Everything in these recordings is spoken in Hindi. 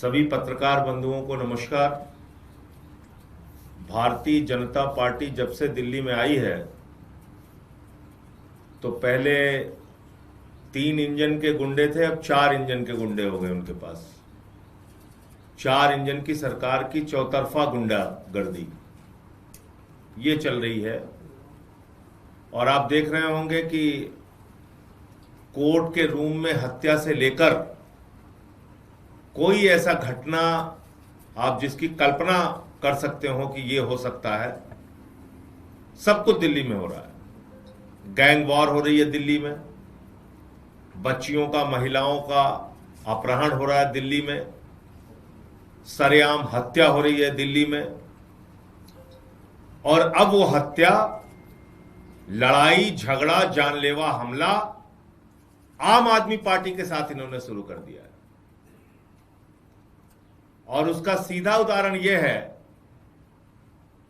सभी पत्रकार बंधुओं को नमस्कार। भारतीय जनता पार्टी जब से दिल्ली में आई है तो पहले 3 इंजन के गुंडे थे, अब 4 इंजन के गुंडे हो गए उनके पास। 4 इंजन की सरकार की चौतरफा गुंडागर्दी ये चल रही है। और आप देख रहे होंगे कि कोर्ट के रूम में हत्या से लेकर कोई ऐसा घटना आप जिसकी कल्पना कर सकते हो कि ये हो सकता है, सब कुछ दिल्ली में हो रहा है। गैंग वॉर हो रही है दिल्ली में, बच्चियों का, महिलाओं का अपहरण हो रहा है दिल्ली में, सरेआम हत्या हो रही है दिल्ली में। और अब वो हत्या, लड़ाई झगड़ा, जानलेवा हमला आम आदमी पार्टी के साथ इन्होंने शुरू कर दिया है। और उसका सीधा उदाहरण यह है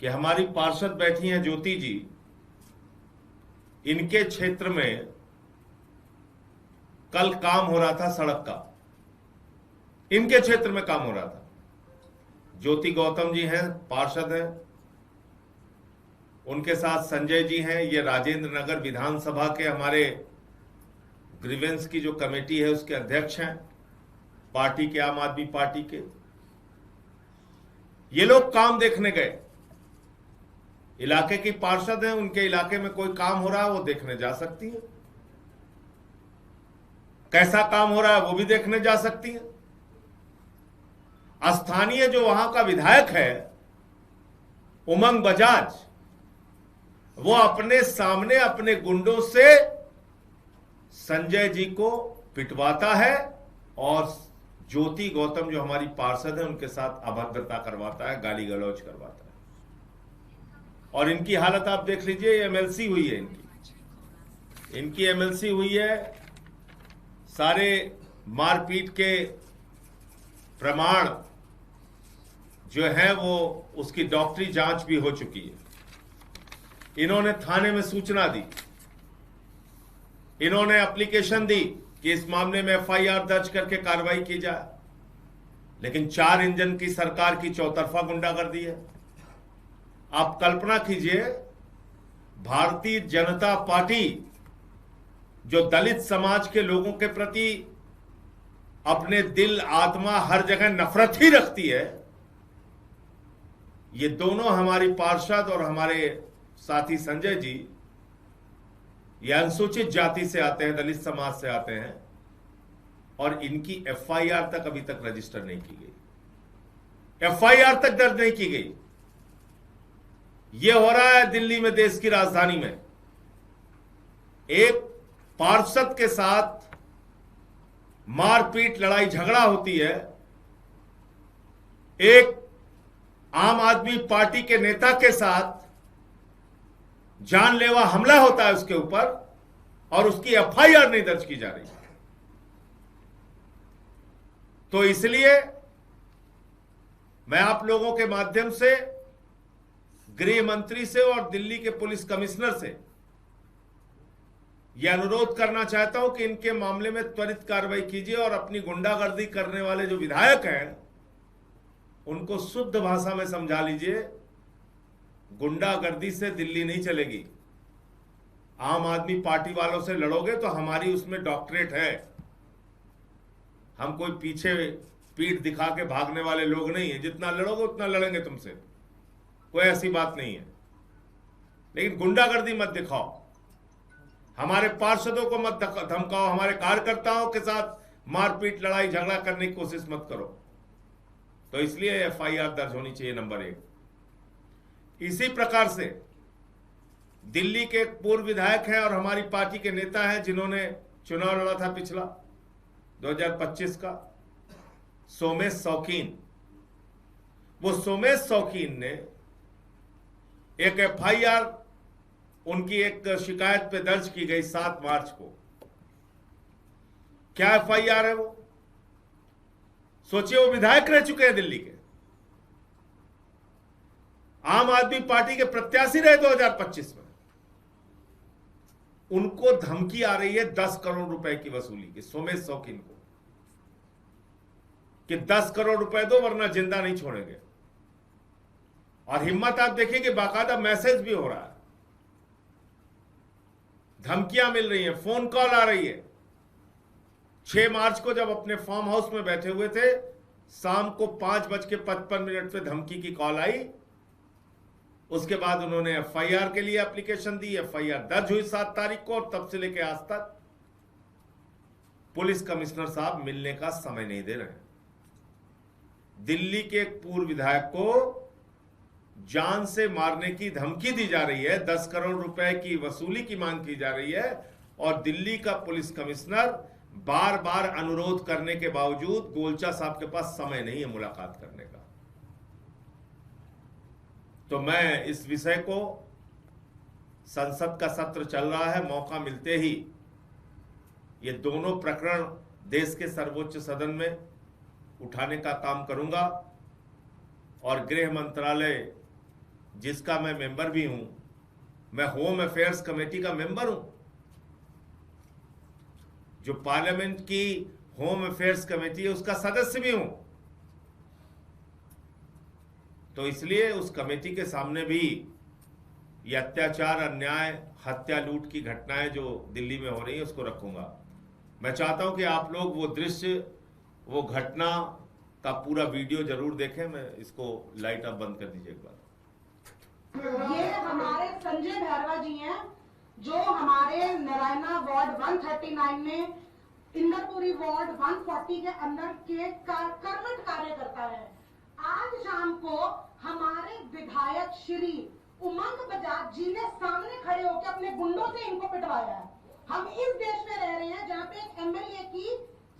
कि हमारी पार्षद बैठी हैं ज्योति जी, इनके क्षेत्र में कल काम हो रहा था सड़क का, इनके क्षेत्र में काम हो रहा था। ज्योति गौतम जी हैं, पार्षद हैं, उनके साथ संजय जी हैं, ये राजेंद्र नगर विधानसभा के हमारे ग्रीवेंस की जो कमेटी है उसके अध्यक्ष हैं, पार्टी के, आम आदमी पार्टी के। ये लोग काम देखने गए, इलाके की पार्षद हैं, उनके इलाके में कोई काम हो रहा है वो देखने जा सकती है, कैसा काम हो रहा है वो भी देखने जा सकती है। स्थानीय जो वहां का विधायक है उमंग बजाज, वो अपने सामने अपने गुंडों से संजय जी को पिटवाता है और ज्योति गौतम जो हमारी पार्षद है उनके साथ अभद्रता करवाता है, गाली गलौज करवाता है। और इनकी हालत आप देख लीजिए, एमएलसी हुई है इनकी एमएलसी हुई है। सारे मारपीट के प्रमाण जो है वो उसकी डॉक्टरी जांच भी हो चुकी है। इन्होंने थाने में सूचना दी, इन्होंने एप्लीकेशन दी कि इस मामले में एफआईआर दर्ज करके कार्रवाई की जाए, लेकिन 4 इंजन की सरकार की चौतरफा गुंडागर्दी है। आप कल्पना कीजिए, भारतीय जनता पार्टी जो दलित समाज के लोगों के प्रति अपने दिल, आत्मा, हर जगह नफरत ही रखती है, ये दोनों हमारी पार्षद और हमारे साथी संजय जी, ये अनुसूचित जाति से आते हैं, दलित समाज से आते हैं, और इनकी एफआईआर तक अभी तक रजिस्टर नहीं की गई, एफआईआर तक दर्ज नहीं की गई। ये हो रहा है दिल्ली में, देश की राजधानी में। एक पार्षद के साथ मारपीट, लड़ाई झगड़ा होती है, एक आम आदमी पार्टी के नेता के साथ जानलेवा हमला होता है उसके ऊपर, और उसकी एफआईआर नहीं दर्ज की जा रही। तो इसलिए मैं आप लोगों के माध्यम से गृह मंत्री से और दिल्ली के पुलिस कमिश्नर से यह अनुरोध करना चाहता हूं कि इनके मामले में त्वरित कार्रवाई कीजिए और अपनी गुंडागर्दी करने वाले जो विधायक हैं उनको शुद्ध भाषा में समझा लीजिए। गुंडागर्दी से दिल्ली नहीं चलेगी। आम आदमी पार्टी वालों से लड़ोगे तो हमारी उसमें डॉक्टरेट है, हम कोई पीछे पीठ दिखा के भागने वाले लोग नहीं है। जितना लड़ोगे उतना लड़ेंगे तुमसे, कोई ऐसी बात नहीं है। लेकिन गुंडागर्दी मत दिखाओ, हमारे पार्षदों को मत धमकाओ, हमारे कार्यकर्ताओं के साथ मारपीट, लड़ाई झगड़ा करने की कोशिश मत करो। तो इसलिए एफआईआर दर्ज होनी चाहिए, नंबर 1। इसी प्रकार से दिल्ली के एक पूर्व विधायक हैं और हमारी पार्टी के नेता हैं जिन्होंने चुनाव लड़ा था पिछला 2025 का, सोमेश शौकीन। वो सोमेश शौकीन ने एक एफआईआर, उनकी एक शिकायत पे दर्ज की गई 7 मार्च को। क्या एफआईआर है वो? सोचिए, वो विधायक रह चुके हैं दिल्ली के, आम आदमी पार्टी के प्रत्याशी रहे 2025 में। उनको धमकी आ रही है 10 करोड़ रुपए की वसूली की, सोमेश शौकीन को। कि 10 करोड़ रुपए दो वरना जिंदा नहीं छोड़ेंगे। और हिम्मत आप देखिए कि बाकायदा मैसेज भी हो रहा है, धमकियां मिल रही हैं, फोन कॉल आ रही है। 6 मार्च को जब अपने फार्म हाउस में बैठे हुए थे, शाम को 5:55 पे धमकी की कॉल आई। उसके बाद उन्होंने एफआईआर के लिए एप्लीकेशन दी, एफआईआर दर्ज हुई 7 तारीख को, और तब से लेकर आज तक पुलिस कमिश्नर साहब मिलने का समय नहीं दे रहे हैं। दिल्ली के एक पूर्व विधायक को जान से मारने की धमकी दी जा रही है, 10 करोड़ रुपए की वसूली की मांग की जा रही है, और दिल्ली का पुलिस कमिश्नर बार बार अनुरोध करने के बावजूद गोलचा साहब के पास समय नहीं है मुलाकात करने का। तो मैं इस विषय को, संसद का सत्र चल रहा है, मौका मिलते ही ये दोनों प्रकरण देश के सर्वोच्च सदन में उठाने का काम करूंगा। और गृह मंत्रालय, जिसका मैं मेंबर भी हूं, मैं होम अफेयर्स कमेटी का मेंबर हूं, जो पार्लियामेंट की होम अफेयर्स कमेटी है उसका सदस्य भी हूं। तो इसलिए उस कमेटी के सामने भी ये अत्याचार, अन्याय, हत्या, लूट की घटनाएं जो दिल्ली में हो रही है उसको रखूंगा। मैं चाहता हूं कि आप लोग वो दृश्य, वो घटना का पूरा वीडियो जरूर देखें। मैं इसको लाइट आप बंद कर दीजिए एक बार। ये हमारे संजय भैरवा जी हैं, जो हमारे नारायणा वार्ड 139 में इंदरपुरी वार्ड 140 के अंदर के कर्मठ कार्यकर्ता है। आज शाम को हमारे विधायक श्री उमंग बजाज जी ने सामने खड़े होकर अपने गुंडों से इनको पिटवाया है। हम इस देश में रह रहे हैं जहाँ पे एक एमएलए की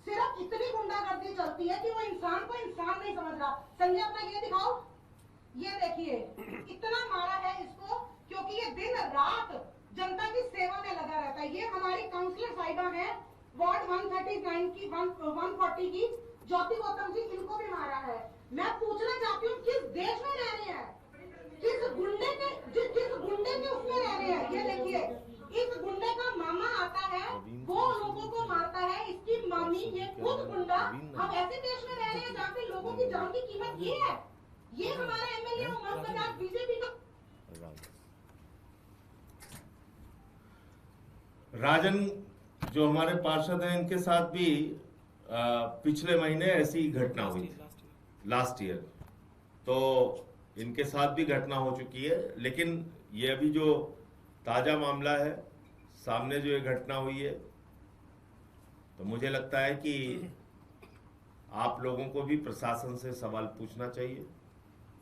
सिर्फ इतनी गुंडागर्दी चलती है कि वो इंसान को इंसान नहीं समझ रहा। संजय अपना ये दिखाओ, ये देखिए, इतना मारा है इसको क्योंकि ये दिन रात जनता की सेवा में लगा रहता है। ये हमारी काउंसलर साहिबा है वार्ड 139 की 140 की ज्योति गौतम जी, इनको भी मारा है। मैं पूछना चाहती हूँ किस देश में रह रहे हैं, किस गुंडे के उसमें रह रहे हैं। ये देखिए, इस गुंडे का मामा आता है, वो लोगों को मारता है, इसकी मामी, ये खुद गुंडा। हम ऐसे देश में रह रहे हैं जहाँ पे लोगों की जान की कीमत ये है। ये हमारा एमएलए उमंग बजाज बीजेपी का। राजन जो हमारे पार्षद हैं, इनके साथ भी पिछले महीने ऐसी घटना हुई थी, लास्ट ईयर। तो इनके साथ भी घटना हो चुकी है, लेकिन ये अभी जो ताजा मामला है, सामने जो ये घटना हुई है, तो मुझे लगता है कि आप लोगों को भी प्रशासन से सवाल पूछना चाहिए,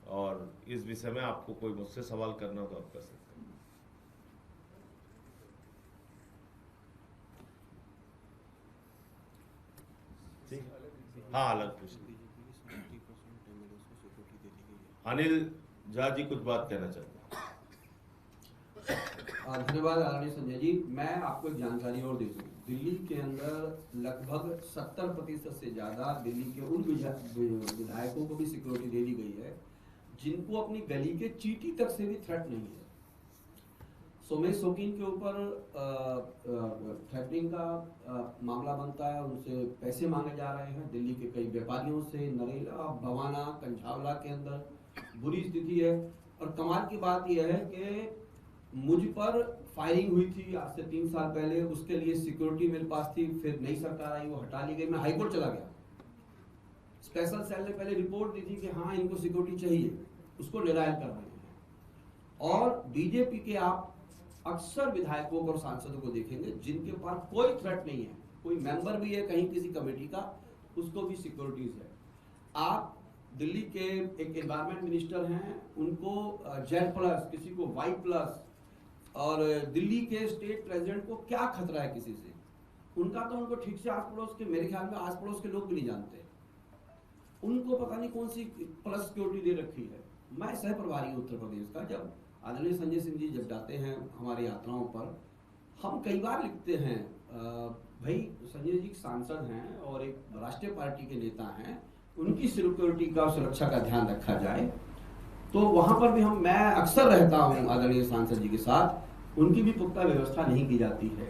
और इस विषय में आपको कोई मुझसे सवाल करना हो तो आप कर सकते हैं। हाँ, अलग पूछ। अनिल झा जी कुछ बात कहना चाहते हैं। धन्यवाद आदरणीय संजय जी। मैं आपको एक जानकारी और दे दूं, दिल्ली के अंदर लगभग 70% से ज्यादा दिल्ली के उन विधायकों को भी सिक्योरिटी दे दी गई है जिनको अपनी गली के चींटी तक से भी थ्रेट नहीं है। सोमेश शौकीन के ऊपर थ्रेटनिंग का मामला बनता है, उनसे पैसे मांगे जा रहे हैं। दिल्ली के कई व्यापारियों से नरेला, भवाना, कंझावला के अंदर बुरी स्थिति है। और कमाल की बात यह है कि मुझ पर फायरिंग हुई थी आज से 3 साल पहले, उसके लिए सिक्योरिटी मेरे पास थी, फिर नई सरकार आई, वो हटा ली गई। मैं हाईकोर्ट चला गया, स्पेशल सेल ने पहले रिपोर्ट दी थी कि हाँ इनको सिक्योरिटी चाहिए, उसको निरायल कर रहे हैं। और बीजेपी के आप अक्सर विधायकों और सांसदों को देखेंगे जिनके पास कोई थ्रेट नहीं है, कोई मेंबर भी है कहीं किसी कमेटी का, उसको भी सिक्योरिटीज है। आप दिल्ली के एक एनवायरमेंट मिनिस्टर हैं, उनको Z+, किसी को Y+, और दिल्ली के स्टेट प्रेसिडेंट को क्या खतरा है किसी से? उनका तो उनको ठीक से आस पड़ोस के, मेरे ख्याल में आस पड़ोस के लोग भी नहीं जानते। उनको पता नहीं कौन सी प्लस सिक्योरिटी दे रखी है। मैं सह प्रभारी उत्तर प्रदेश का, जब आदरणीय संजय सिंह जी जब जाते हैं हमारी यात्राओं पर, हम कई बार लिखते हैं भाई संजय जी सांसद हैं और एक राष्ट्रीय पार्टी के नेता हैं, उनकी सिक्योरिटी का, सुरक्षा का ध्यान रखा जाए। तो वहां पर भी मैं अक्सर रहता हूं आदरणीय सांसद जी के साथ, उनकी भी पुख्ता व्यवस्था नहीं की जाती है।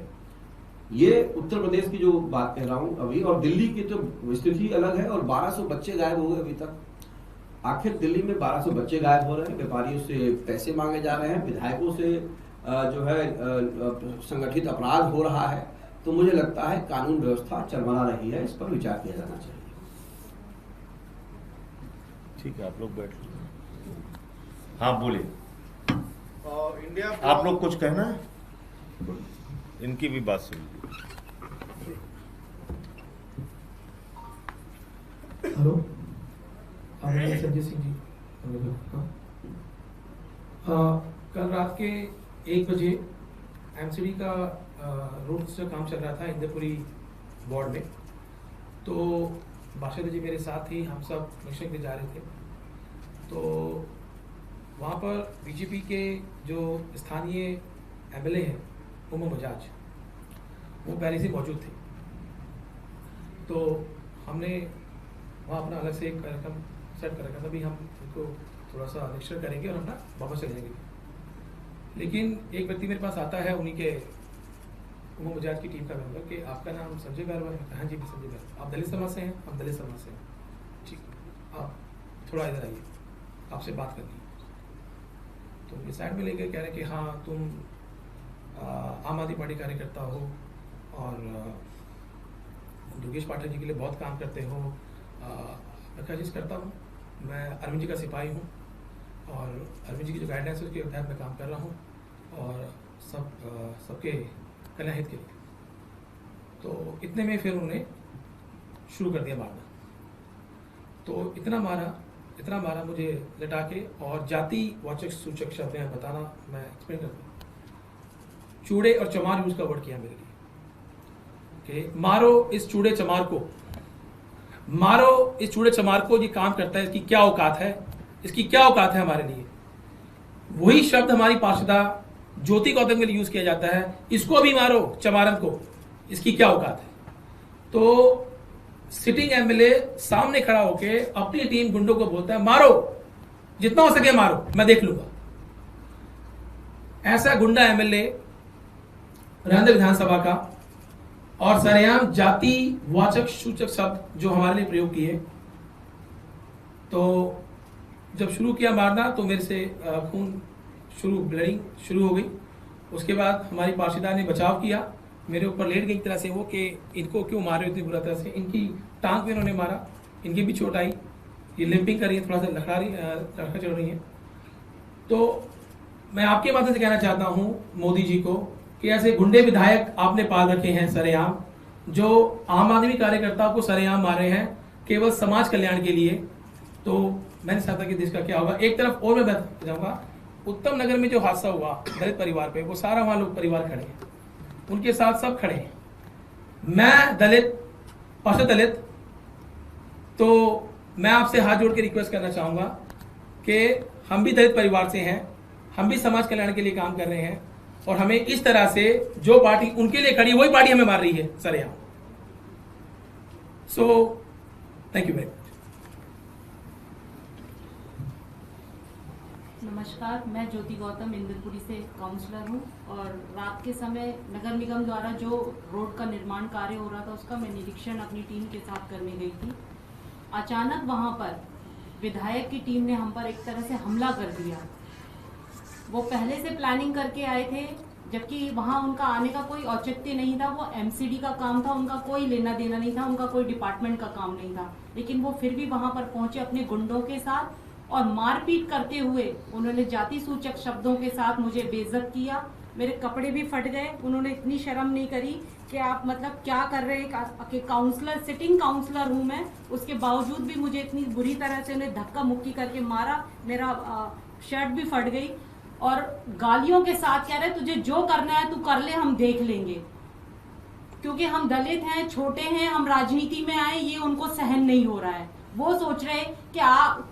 ये उत्तर प्रदेश की जो बात कह रहा हूं अभी, और दिल्ली की तो स्थिति अलग है। और 1200 बच्चे गायब हो गए अभी तक। आखिर दिल्ली में 1200 बच्चे गायब हो रहे हैं, व्यापारियों से पैसे मांगे जा रहे हैं, विधायकों से जो है संगठित अपराध हो रहा है। तो मुझे लगता है कानून व्यवस्था चरमरा रही है, इस पर विचार किया जाना चाहिए। ठीक है, आप लोग बैठ लीजिए। हाँ बोलिए। इंडिया आप लोग कुछ कहना है? इनकी भी बात सुन लीजिए। हेलो, संजय सिंह जी। कल रात के 1 बजे एमसीडी का रोड से काम चल रहा था इंदरपुरी वार्ड में। तो बादशाह जी मेरे साथ ही, हम सब मिशन के जा रहे थे। तो वहाँ पर बीजेपी के जो स्थानीय एमएलए हैं उमर बजाज, वो पहले से मौजूद थे। तो हमने वहाँ अपना अलग से एक कार्यक्रम सेट कर रखा था, भी हम उनको थोड़ा सा निरीक्षण करेंगे और अपना वापस चले जाएंगे। लेकिन एक व्यक्ति मेरे पास आता है, उन्हीं के उमर बजाज की टीम का मेंबर, कि आपका नाम संजय बैरवा है? हाँ जी संजय बैरवा। आप दलित समाज से हैं? हम दलित समाज से हैं। ठीक, आप थोड़ा इधर आइए, आपसे बात करनी है। तो मुझे साइड में लेकर कह रहे हैं कि हाँ तुम आम आदमी पार्टी कार्यकर्ता हो और योगेश पाठक जी के लिए बहुत काम करते हो। मैं क्या चीज़ करता हूँ, मैं अरविंद जी का सिपाही हूँ और अरविंद जी की जो गाइडलाइंस है उसके तहत मैं काम कर रहा हूँ और सबके कल्याण हित के लिए। तो इतने में फिर उन्होंने शुरू कर दिया मारना। तो इतना मारा मुझे लटा के, और जाति वाचक सूचक शब्द में बताना, मैं एक्सप्लेन करता हूँ। चूड़े और चमार यूज का वर्ड किया मेरे लिए कि मारो इस चूड़े चमार को, मारो इस चूड़े चमार को, ये काम करता है, इसकी क्या औकात है, इसकी क्या औकात है हमारे लिए। वही शब्द हमारी पार्षदा ज्योति गौतम के लिए यूज किया जाता है, इसको भी मारो चमारन को, इसकी क्या औकात है। तो सिटिंग एमएलए सामने खड़ा होके अपनी टीम गुंडों को बोलता है मारो, जितना हो सके मारो, मैं देख लूंगा। ऐसा गुंडा एमएलए रहंदे विधानसभा का, और सरेआम जाति वाचक सूचक शब्द जो हमारे लिए प्रयोग किए। तो जब शुरू किया मारना तो मेरे से खून ब्लडिंग शुरू हो गई। उसके बाद हमारी पार्षदा ने बचाव किया, मेरे ऊपर लेट गई एक तरह से वो, कि इनको क्यों मारे इतनी बुरा तरह से। इनकी टांग में इन्होंने मारा, इनकी भी चोट आई, ये लिम्पिंग कर रही है, थोड़ा सा लड़का चल रही है। तो मैं आपके माध्यम से कहना चाहता हूँ मोदी जी को कि ऐसे गुंडे विधायक आपने पाल रखे हैं सरेआम, जो आम आदमी कार्यकर्ताओं को सरेआम मारे हैं केवल समाज कल्याण के लिए। तो मैंने चाहता कि देश का क्या होगा। एक तरफ और मैं बता जाऊंगा, उत्तम नगर में जो हादसा हुआ दलित परिवार पे, वो सारा वहां लोग परिवार खड़े हैं, उनके साथ सब खड़े हैं। मैं दलित, पार्षद दलित, तो मैं आपसे हाथ जोड़ के रिक्वेस्ट करना चाहूंगा कि हम भी दलित परिवार से हैं, हम भी समाज कल्याण के लिए काम कर रहे हैं, और हमें इस तरह से जो पार्टी उनके लिए खड़ी वही पार्टी हमें मार रही है सरेआम। So thank you very much. नमस्कार, मैं ज्योति गौतम इंदरपुरी से काउंसलर हूं, और रात के समय नगर निगम द्वारा जो रोड का निर्माण कार्य हो रहा था उसका मैं निरीक्षण अपनी टीम के साथ करने गई थी। अचानक वहां पर विधायक की टीम ने हम पर एक तरह से हमला कर दिया। वो पहले से प्लानिंग करके आए थे, जबकि वहां उनका आने का कोई औचित्य नहीं था। वो एमसीडी का काम था, उनका कोई लेना देना नहीं था, उनका कोई डिपार्टमेंट का काम नहीं था। लेकिन वो फिर भी वहां पर पहुंचे अपने गुंडों के साथ, और मारपीट करते हुए उन्होंने जाति सूचक शब्दों के साथ मुझे बेइज्जत किया। मेरे कपड़े भी फट गए। उन्होंने इतनी शर्म नहीं करी कि आप मतलब क्या कर रहे हैं, कि काउंसलर, सिटिंग काउंसलर हूं मैं, उसके बावजूद भी मुझे इतनी बुरी तरह से उन्हें धक्का मुक्की करके मारा। मेरा शर्ट भी फट गई, और गालियों के साथ कह रहे तुझे जो करना है तू कर ले, हम देख लेंगे। क्योंकि हम दलित हैं, छोटे हैं, हम राजनीति में आए, ये उनको सहन नहीं हो रहा है। वो सोच रहे कि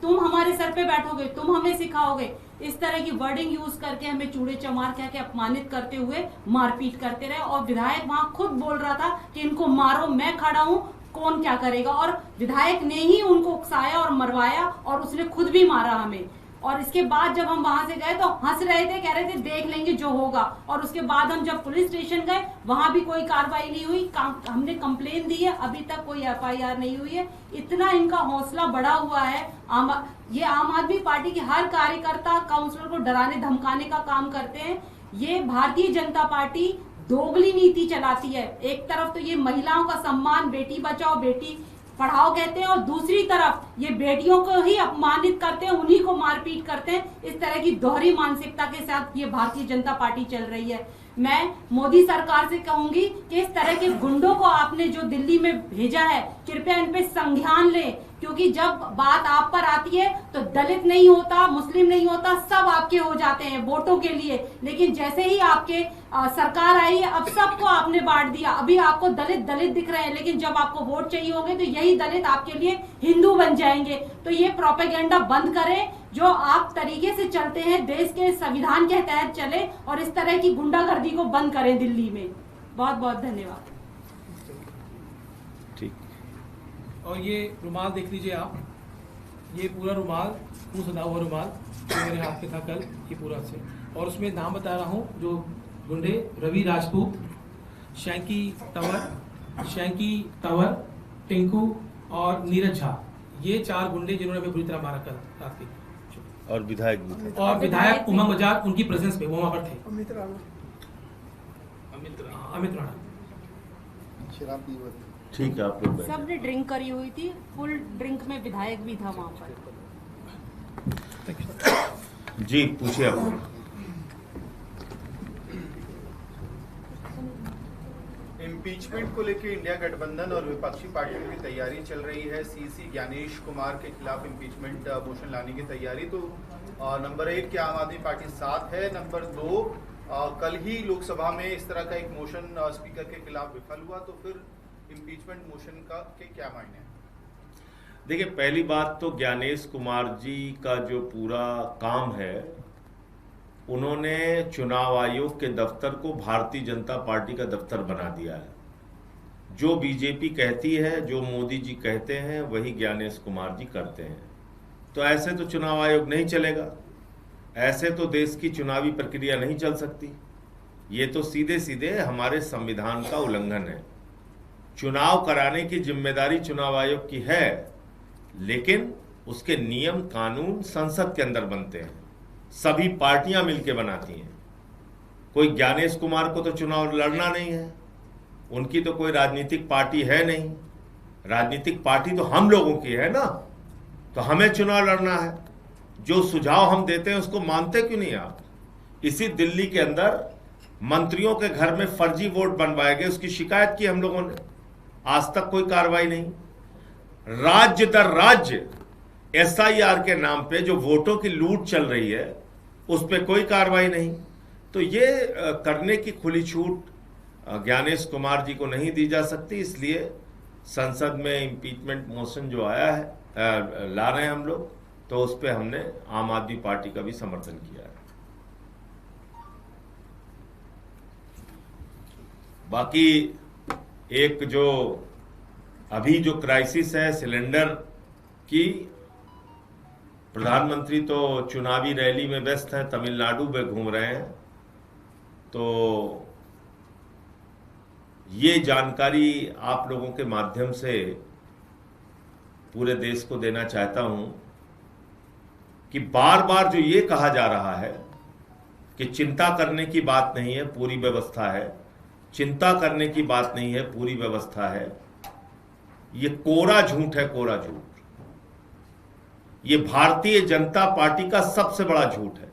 तुम हमारे सर पे बैठोगे, तुम हमें सिखाओगे। इस तरह की वर्डिंग यूज करके हमें चूड़े चमार कह के अपमानित करते हुए मारपीट करते रहे। और विधायक वहां खुद बोल रहा था कि इनको मारो, मैं खड़ा हूं, कौन क्या करेगा। और विधायक ने ही उनको उकसाया और मरवाया, और उसने खुद भी मारा हमें। और इसके बाद जब हम वहां से गए तो हंस रहे थे, कह रहे थे देख लेंगे जो होगा। और उसके बाद हम जब पुलिस स्टेशन गए वहां भी कोई कार्रवाई नहीं हुई। हमने कंप्लेन दी है, अभी तक कोई FIR नहीं हुई है। इतना इनका हौसला बढ़ा हुआ है। ये आम आदमी पार्टी के हर कार्यकर्ता काउंसलर को डराने धमकाने का काम करते हैं। ये भारतीय जनता पार्टी दोगली नीति चलाती है। एक तरफ तो ये महिलाओं का सम्मान, बेटी बचाओ बेटी पढ़ाओ कहते हैं, और दूसरी तरफ ये बेटियों को ही अपमानित करते हैं, उन्हीं को मारपीट करते हैं। इस तरह की दोहरी मानसिकता के साथ ये भारतीय जनता पार्टी चल रही है। मैं मोदी सरकार से कहूंगी कि इस तरह के गुंडों को आपने जो दिल्ली में भेजा है, कृपया इन पे संज्ञान लें, क्योंकि जब बात आप पर आती है तो दलित नहीं होता, मुस्लिम नहीं होता, सब आपके हो जाते हैं वोटों के लिए। लेकिन जैसे ही आपके सरकार आई है, अब सबको आपने बांट दिया। अभी आपको दलित दलित दिख रहे हैं, लेकिन जब आपको वोट चाहिए होंगे तो यही दलित आपके लिए हिंदू बन जाएंगे। तो ये प्रोपेगेंडा बंद करें, जो आप तरीके से चलते हैं, देश के संविधान के तहत चले, और इस तरह की गुंडागर्दी को बंद करें दिल्ली में। बहुत बहुत धन्यवाद। ठीक। और ये रुमाल देख लीजिए आप, ये पूरा रुमाल, मुंह सदा हुआ रुमाल जो मेरे हाथ में था कल, ये पूरा से। और उसमें नाम बता रहा हूँ जो गुंडे: रवि राजपूत, शैंकी तंवर, टिंकू और नीरज झा। ये 4 गुंडे जिन्होंने हमें बुरी तरह मारा कल रात की। और विधायक भी थे। और विधायक उमंग बजाज उनकी प्रेजेंस में वो वहां पर थे। अमित राणा। ठीक है, आप लोग बैठे। सबने ड्रिंक करी हुई थी, फुल ड्रिंक में विधायक भी था वहां पर। जी पूछिए आप। इम्पीचमेंट को लेकर इंडिया गठबंधन और विपक्षी पार्टियों की तैयारी चल रही है। सीसी ज्ञानेश कुमार के खिलाफ इम्पीचमेंट मोशन लाने की तैयारी। तो नंबर 1 क्या आम आदमी पार्टी साथ है? नंबर 2, कल ही लोकसभा में इस तरह का एक मोशन स्पीकर के खिलाफ विफल हुआ, तो फिर इम्पीचमेंट मोशन के क्या मायने हैं? देखिए, पहली बात तो ज्ञानेश कुमार जी का जो पूरा काम है, उन्होंने चुनाव आयोग के दफ्तर को भारतीय जनता पार्टी का दफ्तर बना दिया है। जो बीजेपी कहती है, जो मोदी जी कहते हैं, वही ज्ञानेश कुमार जी करते हैं। तो ऐसे तो चुनाव आयोग नहीं चलेगा, ऐसे तो देश की चुनावी प्रक्रिया नहीं चल सकती। ये तो सीधे सीधे हमारे संविधान का उल्लंघन है। चुनाव कराने की जिम्मेदारी चुनाव आयोग की है, लेकिन उसके नियम कानून संसद के अंदर बनते हैं, सभी पार्टियां मिलकर बनाती हैं। कोई ज्ञानेश कुमार को तो चुनाव लड़ना नहीं है, उनकी तो कोई राजनीतिक पार्टी है नहीं। राजनीतिक पार्टी तो हम लोगों की है ना, तो हमें चुनाव लड़ना है। जो सुझाव हम देते हैं उसको मानते क्यों नहीं आप? इसी दिल्ली के अंदर मंत्रियों के घर में फर्जी वोट बनवाए गए, उसकी शिकायत की हम लोगों ने, आज तक कोई कार्रवाई नहीं। राज्य दर राज्य SIR के नाम पे जो वोटों की लूट चल रही है, उस पर कोई कार्रवाई नहीं। तो ये करने की खुली छूट ज्ञानेश कुमार जी को नहीं दी जा सकती। इसलिए संसद में इम्पीचमेंट मोशन जो आया है, ला रहे हैं हम लोग, तो उस पर हमने आम आदमी पार्टी का भी समर्थन किया है। बाकी एक जो अभी जो क्राइसिस है सिलेंडर की, प्रधानमंत्री तो चुनावी रैली में व्यस्त हैं, तमिलनाडु में घूम रहे हैं। तो ये जानकारी आप लोगों के माध्यम से पूरे देश को देना चाहता हूं कि बार बार जो ये कहा जा रहा है कि चिंता करने की बात नहीं है, पूरी व्यवस्था है, चिंता करने की बात नहीं है, पूरी व्यवस्था है, ये कोरा झूठ है, कोरा झूठ। ये भारतीय जनता पार्टी का सबसे बड़ा झूठ है।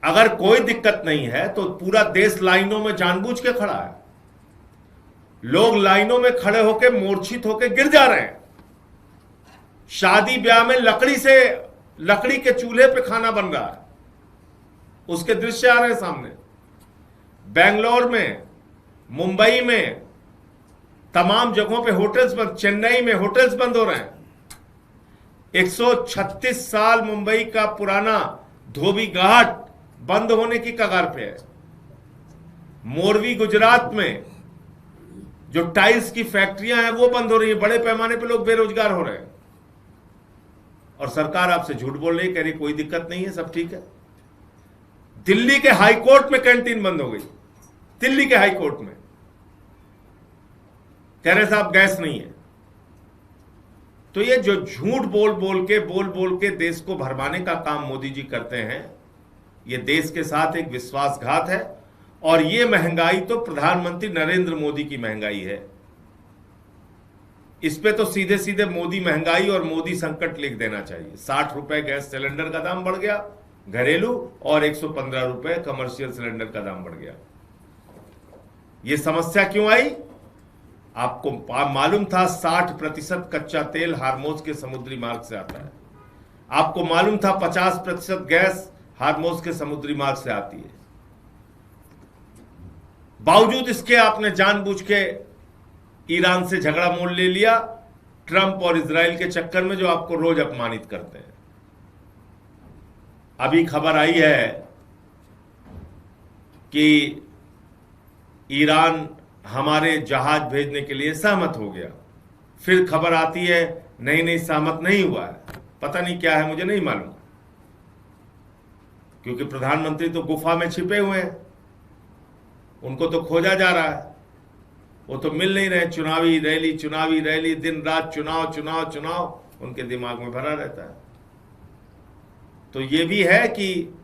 अगर कोई दिक्कत नहीं है तो पूरा देश लाइनों में जानबूझ के खड़ा है। लोग लाइनों में खड़े होकर मूर्छित होकर गिर जा रहे हैं। शादी ब्याह में लकड़ी के चूल्हे पे खाना बन रहा है, उसके दृश्य आ रहे हैं सामने। बेंगलोर में, मुंबई में, तमाम जगहों पे होटल्स बंद, चेन्नई में होटल्स बंद हो रहे हैं। 136 साल मुंबई का पुराना धोबी घाट बंद होने की कगार पे है। मोरवी गुजरात में जो टाइल्स की फैक्ट्रियां हैं वो बंद हो रही है, बड़े पैमाने पे लोग बेरोजगार हो रहे हैं। और सरकार आपसे झूठ बोल रही है, कह रही कोई दिक्कत नहीं है, सब ठीक है। दिल्ली के हाई कोर्ट में कैंटीन बंद हो गई, दिल्ली के हाई कोर्ट में, कह रहे साहब गैस नहीं है। तो ये जो झूठ बोल बोल के देश को भरमाने का काम मोदी जी करते हैं, ये देश के साथ एक विश्वासघात है। और ये महंगाई तो प्रधानमंत्री नरेंद्र मोदी की महंगाई है, इस पे तो सीधे सीधे मोदी महंगाई और मोदी संकट लिख देना चाहिए। 60 रुपए गैस सिलेंडर का दाम बढ़ गया घरेलू, और 115 रुपए कमर्शियल सिलेंडर का दाम बढ़ गया। ये समस्या क्यों आई? आपको मालूम था 60% कच्चा तेल हार्मोज के समुद्री मार्ग से आता है, आपको मालूम था 50% गैस हार्मोज के समुद्री मार्ग से आती है। बावजूद इसके आपने जानबूझ के ईरान से झगड़ा मोल ले लिया, ट्रंप और इजराइल के चक्कर में, जो आपको रोज अपमानित करते हैं। अभी खबर आई है कि ईरान हमारे जहाज भेजने के लिए सहमत हो गया, फिर खबर आती है नहीं सहमत नहीं हुआ है, पता नहीं क्या है, मुझे नहीं मालूम, क्योंकि प्रधानमंत्री तो गुफा में छिपे हुए हैं, उनको तो खोजा जा रहा है, वो तो मिल नहीं रहे। चुनावी रैली, दिन रात चुनाव उनके दिमाग में भरा रहता है। तो ये भी है कि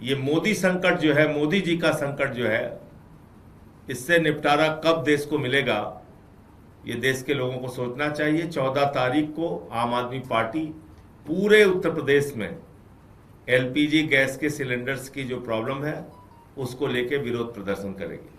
ये मोदी संकट जो है, मोदी जी का संकट जो है, इससे निपटारा कब देश को मिलेगा, ये देश के लोगों को सोचना चाहिए। 14 तारीख को आम आदमी पार्टी पूरे उत्तर प्रदेश में एलपीजी गैस के सिलेंडर्स की जो प्रॉब्लम है उसको लेके विरोध प्रदर्शन करेगी।